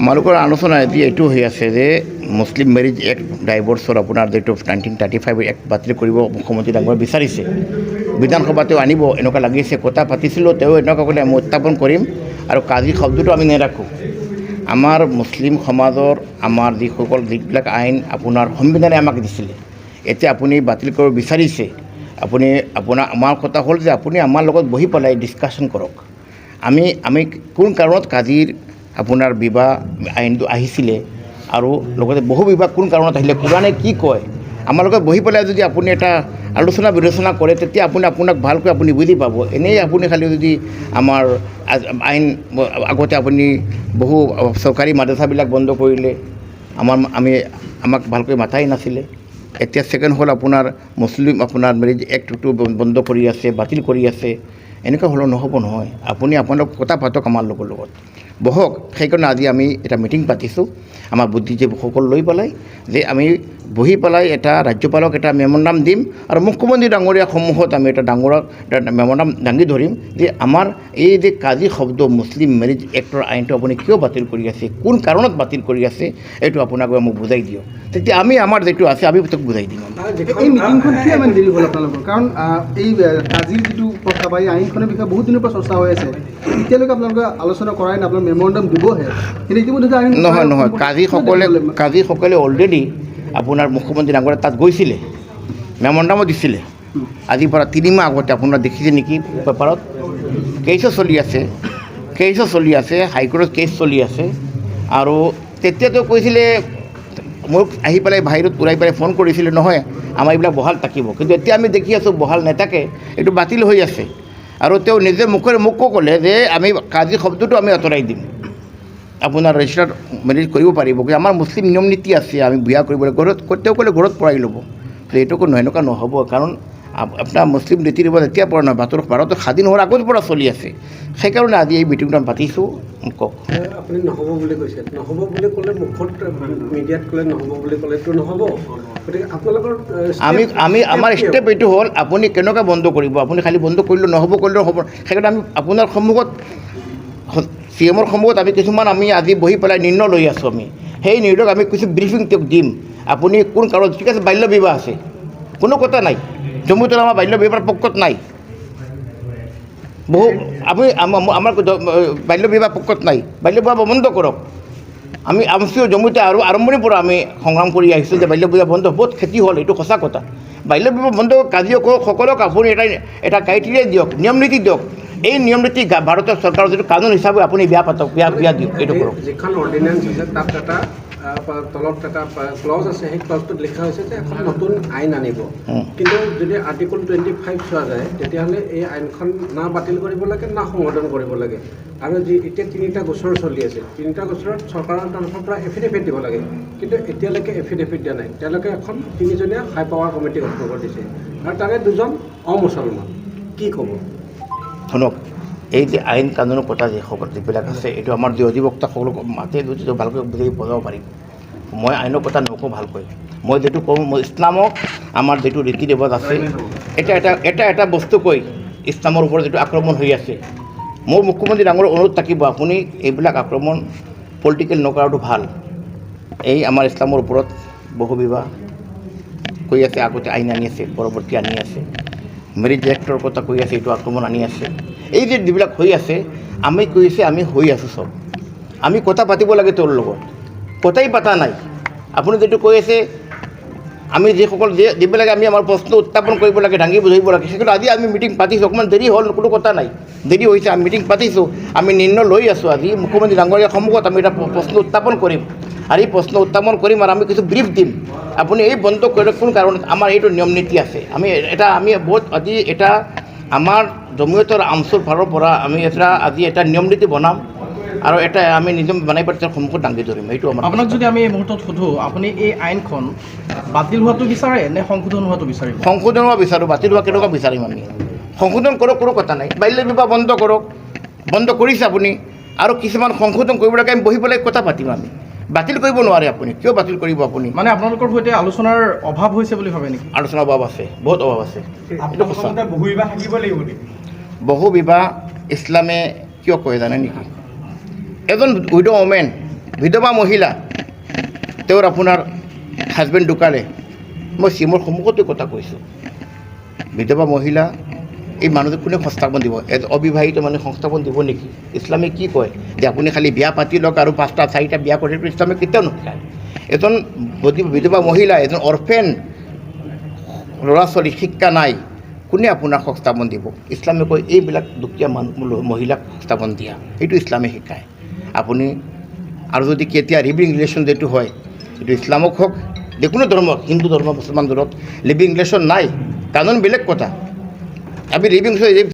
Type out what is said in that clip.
আমালোকৰ আলোচনা এতিয়া এইটো হৈ আছে যে মুছলিম মেৰিজ এক্ট ডাইভৰ্চৰ আপোনাৰ যিটো 1935 এক্ট বাতিল কৰিব মুখ্যমন্ত্ৰী ডাঙৰ বিচাৰিছে, বিধানসভা তেওঁ আনিব এনেকুৱা লাগিছে। কথা পাতিছিলোঁ, তেওঁ এনেকুৱা ক'লে আমি উত্থাপন কৰিম আৰু কাজি শব্দটো আমি নেৰাখোঁ। আমাৰ মুছলিম সমাজৰ আমাৰ যিবিলাক আইন আপোনাৰ সংবিধানে আমাক দিছিলে, এতিয়া আপুনি বাতিল কৰিব বিচাৰিছে। আমাৰ কথা হ'ল যে আপুনি আমাৰ লগত বহি পেলাই ডিছকাশ্যন কৰক। আমি কোন কাৰণত কাজিৰ আপোনাৰ বিবাহ আইনটো আহিছিলে আৰু লগতে বহু বিবাহ কোন কাৰণত আহিলে, কোৰাণে কি কয়, আমাৰ লগত বহি পেলাই যদি আপুনি এটা আলোচনা বিলোচনা কৰে, তেতিয়া আপোনাক ভালকৈ আপুনি বুজি পাব। এনেই আপুনি খালি যদি আমাৰ আইন আগতে আপুনি বহু চৰকাৰী মাদ্ৰাছাবিলাক বন্ধ কৰিলে, আমাক ভালকৈ মাথাই নাছিলে। এতিয়া ছেকেণ্ড হ'ল আপোনাৰ মুছলিম মেৰিজ এক্টটো বন্ধ কৰি আছে, বাতিল কৰি আছে। এনেকুৱা হ'লে নহ'ব নহয়। আপোনালোক কথা পাতক আমাৰ লগত বহক। সেইকাৰণে আজি আমি এটা মিটিং পাতিছোঁ আমাৰ বুদ্ধিজীৱীসকল লৈ পেলাই, যে আমি বহি পেলাই এটা ৰাজ্যপালক এটা মেম'ৰাণ্ডাম দিম আৰু মুখ্যমন্ত্ৰী ডাঙৰীয়া সন্মুখত আমি এটা মেম'ৰাণ্ডাম দাঙি ধৰিম যে আমাৰ এই যে কাজি শব্দ মুছলিম মেৰিজ এক্টৰ আইনটো আপুনি কিয় বাতিল কৰি আছে, কোন কাৰণত বাতিল কৰি আছে, এইটো আপোনালোকে মোক বুজাই দিয়ক। তেতিয়া আমি আমাৰ যিটো আছে আমি তেওঁক বুজাই দিম। এই মিটিংখন কিয় ইমান দেৰি হ'ল আপোনালোকৰ? কাৰণ এই কাজিৰ যিটো প্ৰস্তাৱ বা এই আইনখনৰ বিষয়ে বহুত দিনৰ পৰা চৰ্চা হৈ আছে, এতিয়ালৈকে আপোনালোকে আলোচনা কৰাই নাই, আপোনালোকে মেম'ৰাণ্ডাম দিবহে। কিন্তু ইতিমধ্যে নহয় কাজিসকলে অলৰেডি আপোনাৰ মুখ্যমন্ত্ৰী ডাঙৰীয়া তাত গৈছিলে, মেম'ৰাণ্ডামো দিছিলে। আজিৰ পৰা 3 মাহ আগতে আপোনাৰ দেখিছে নেকি পেপাৰত, কেছো চলি আছে, হাইকোৰ্টত কেছ চলি আছে। আৰু তেতিয়াতো কৈছিলে, মোক আহি পেলাই বাহিৰত উৰাই পেলাই ফোন কৰিছিলে, নহয় আমাৰ এইবিলাক বহাল থাকিব। কিন্তু এতিয়া আমি দেখি আছোঁ বহাল নাথাকে, এইটো বাতিল হৈ আছে। আৰু তেওঁ নিজে মোকো ক'লে যে আমি কাজি শব্দটো আমি আঁতৰাই দিম, আপোনাৰ ৰেজিষ্টাৰ্ড মেৰিজ কৰিব পাৰিব। কিন্তু আমাৰ মুছলিম নিয়ম নীতি আছে, আমি বিয়া কৰিবলৈ তেওঁ ক'লে ঘৰত পৰাই ল'ব। এইটো এনেকুৱা নহ'ব, কাৰণ আপোনাৰ মুছলিম ৰীতি ৰিৱাজ এতিয়াৰ পৰা নহয়, ভাৰতৰ স্বাধীন হোৱাৰ আগৰ পৰা চলি আছে। সেইকাৰণে আজি এই মিটিংটো পাতিছোঁ। কওক। আপুনি নহ'ব বুলি কৈছে, নহ'ব বুলি ক'লে মুখত মিডিয়াত ক'লে নহ'ব বুলি ক'লেতো নহ'ব। গতিকে আপোনালোকৰ আমাৰ ষ্টেপ এইটো হ'ল, আপুনি কেনেকৈ বন্ধ কৰিব, আপুনি খালি বন্ধ কৰিলেও নহ'ব, কৰিলেও হ'ব। সেইকাৰণে আমি আপোনাৰ সন্মুখত CMৰ সন্মুখত আমি আজি বহি পেলাই নিৰ্ণয় লৈ আছোঁ। আমি সেই নিৰ্ণয়ক আমি কিছু ব্ৰিফিং তেওঁক দিম। আপুনি কোন কাৰণত, ঠিক আছে বাল্য বিবাহ আছে, কোনো কথা নাই, জম্মুত আমাৰ বাল্য বিবাহৰ পক্ষত নাই, আমাৰ বাল্য বিবাহ পক্ষত নাই, বাল্য বিবাহ বন্ধ কৰক। আমি জম্মুতে আৰু আৰম্ভণিৰ পৰা আমি সংগ্ৰাম কৰি আহিছোঁ যে বাল্য বিবাহ বন্ধ, বহুত ক্ষতি হ'ল, এইটো সঁচা কথা। বাল্য বিবাহ বন্ধ সকলক আপুনি এটা ক্ৰাইটেৰিয়া দিয়ক, নিয়ম নীতি দিয়ক। এই নিয়ম নীতি ভাৰতৰ চৰকাৰৰ যিটো কানুন হিচাপে আপুনি বিয়া পাতক, বিয়া দিয়ক, এইটো কৰক। যিখন অৰ্ডিনেঞ্চ আছে তাত এটা তলত এটা ক্লজ আছে, সেই ক্লজটোত লিখা হৈছে যে এখন নতুন আইন আনিব। কিন্তু যদি আৰ্টিকল 25 চোৱা যায়, তেতিয়াহ'লে এই আইনখন না বাতিল কৰিব লাগে না সংশোধন কৰিব লাগে। আৰু এতিয়া 3টা গোচৰ চলি আছে, 3টা গোচৰত চৰকাৰৰ তৰফৰ পৰা এফিডেভিট দিব লাগে, কিন্তু এতিয়ালৈকে এফিডেভিট দিয়া নাই। তেওঁলোকে এখন 3জনীয়া হাই পাৱাৰ কমিটি গঠন কৰি দিছে, আৰু তাৰে 2জন অমুছলমান। কি ক'ব? শুনক, এই যে আইন কানুনৰ কথা যিবিলাক আছে, এইটো আমাৰ যি অধিবক্তাসকলক মাতে যদি ভালকৈ বুজাই বজাব পাৰিম। মই আইনৰ কথা নকওঁ ভালকৈ, মই যিটো কওঁ, মই ইছলামক আমাৰ যিটো ৰীতি ৰিৱাজ আছে, এটা বস্তু কৈ ইছলামৰ ওপৰত যিটো আক্ৰমণ হৈ আছে, মোৰ মুখ্যমন্ত্ৰী ডাঙৰ অনুৰোধ থাকিব, আপুনি এইবিলাক আক্ৰমণ পলিটিকেল নকৰাটো ভাল। এই আমাৰ ইছলামৰ ওপৰত বহু বিবাহ কৈ আছে, আগতে আইন আনি আছে, পৰৱৰ্তী আনি আছে, মেৰিজ এক্টৰ কথা কৈ আছে, এইটো আক্ৰমণ আনি আছে। এই যে যিবিলাক হৈ আছে, আমি কৈছে আমি হৈ আছোঁ চব, আমি কথা পাতিব লাগে তেওঁৰ লগত, কথাই পতা নাই। আপুনি যিটো কৈ আছে, আমি যিবিলাকে আমি আমাৰ প্ৰশ্ন উত্থাপন কৰিব লাগে, দাঙি বুজাব লাগে, সেইকাৰণে আজি আমি মিটিং পাতিছোঁ। অকণমান দেৰি হ'ল, কোনো কথা নাই, দেৰি হৈছে, আমি মিটিং পাতিছোঁ, আমি নিৰ্ণয় লৈ আছোঁ। আজি মুখ্যমন্ত্ৰী ডাঙৰীয়াৰ সন্মুখত আমি এটা প্ৰশ্ন উত্থাপন কৰিম, আৰু এই প্ৰশ্ন উত্থাপন কৰিম, আৰু আমি কিছু ব্ৰিফ দিম। আপুনি এই বন্ধ কৰি কোন কাৰণত, আমাৰ এইটো নিয়ম নীতি আছে। আমি আজি আমাৰ জমিয়তৰ আমচুৰ ফালৰ পৰা আমি আজি এটা নিয়ম নীতি বনাম, আৰু আমি নিজে বনাই পেলাই তেওঁৰ সন্মুখত দাঙি ধৰিম। এইটো আপোনাক যদি আমি এই মুহূৰ্তত সোধোঁ, আপুনি এই আইনখন বাতিল হোৱাটো বিচাৰে নে সংশোধন হোৱাটো বিচাৰিব? সংশোধন হোৱা বিচাৰোঁ, বাতিল হোৱা কেনেকুৱা বিচাৰিম আমি? সংশোধন কৰক, কোনো কথা নাই। বাল্য বিবাহ বন্ধ কৰক, বন্ধ কৰিছে আপুনি, আৰু কিছুমান সংশোধন কৰিব লাগে, আমি বহি পেলাই কথা পাতিম। আমি বাতিল কৰিব নোৱাৰে। আপুনি কিয় বাতিল কৰিব? আপুনি মানে আপোনালোকৰ সৈতে আলোচনাৰ অভাৱ হৈছে বুলি ভাবে নেকি? আলোচনাৰ অভাৱ আছে, বহুত অভাৱ আছে। বহু বিবাহ থাকিব লাগিব নেকি? বহু বিবাহ ইছলামে কিয় কয় জানে নেকি? এজন উইড' ওমেন বিধৱা মহিলা তেওঁৰ আপোনাৰ হাজবেণ্ড ঢুকালে মই চিমৰ সন্মুখতে কথা কৈছোঁ বিধৱা মহিলা এই মানুহটোক কোনে সংস্থাপন দিব অবিবাহিত মানুহ সংস্থাপন দিব নেকি ইছলামে কি কয় যে আপুনি খালি বিয়া পাতি লওক আৰু 5টা 4টা বিয়া কৰি ইছলামে কেতিয়াও নকয় এজন বিধৱা মহিলা এজন অৰফেন ল'ৰা ছোৱালী শিক্ষা নাই কোনে আপোনাক সংস্থাপন দিব ইছলামে কয় এইবিলাক দুখীয়া মহিলাক সংস্থাপন দিয়া সেইটো ইছলামে শিকায় আপুনি আৰু যদি কেতিয়া লিভিং ৰিলেশ্যন যিটো হয় এইটো ইছলামক হওক যিকোনো ধৰ্ম হিন্দু ধৰ্ম মুছলমান ধৰ্মত লিভিং ৰিলেশ্যন নাই কানুন বেলেগ কথা আমি লিভিং